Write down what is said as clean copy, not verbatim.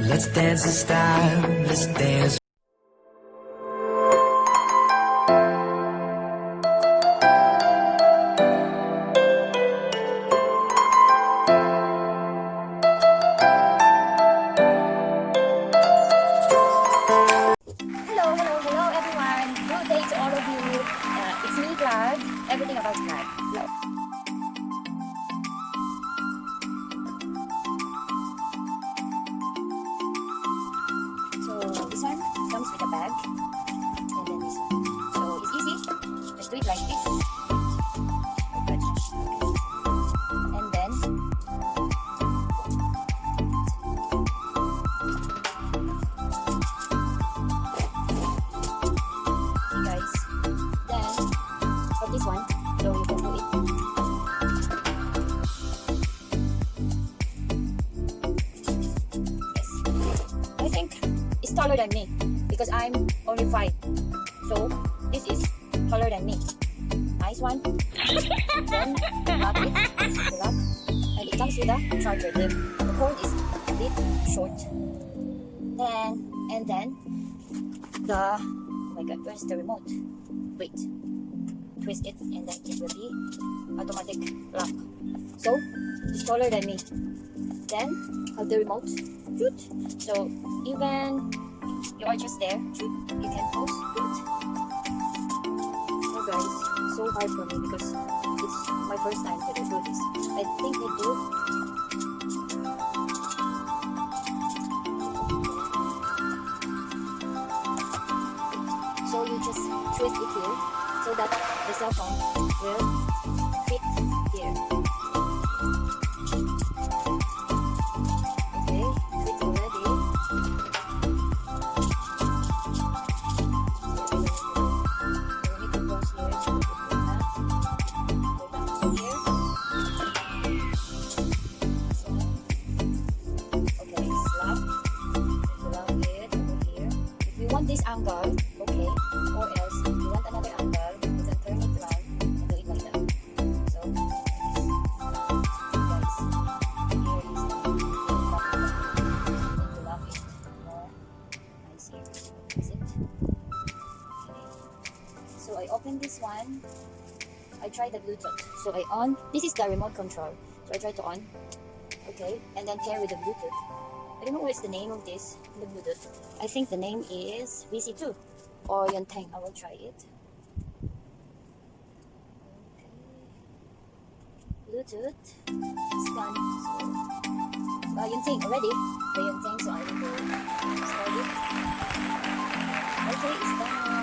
Let's dance in style, let's dance. Hello everyone. Good day to all of you. It's me, Glad. Everything about Glad. Hello. So this one comes with a bag, and then this one. So it's easy. Just do it like this. Open. And then guys. Then for this one, so you can do it. Yes. I think it's taller than me because I'm only 5. So this is taller than me. Nice one. Then lock it. Lock. And it comes with a charger. The cord is a bit short. Then the oh my god, where's the remote? Wait. Twist it and then it will be automatic lock. So it's taller than me. Then have the remote. Shoot. So even you are just there, shoot, you can pause. Shoot. So guys, so hard for me because it's my first time to do this. I think we do. So you just twist it here so that the cell phone will fit here. Okay, fit already. We need to close here so we can go back to here. So, okay, slap. Slap it over here. If you want this angle, okay, or else if you want another angle, you can turn it around and do it like that. So, guys, here is to lock it more nice here. Is it? Okay. So I open this one. I try the Bluetooth. So I on. This is the remote control. So I try to on. Okay, and then pair with the Bluetooth. I don't know what's the name of this, the Bluetooth. I think the name is VC2 or Yuenteng. I will try it. Okay. Bluetooth. It's done. So, Yuenteng already. The Yuenteng, so I will go start it. Okay, it's done.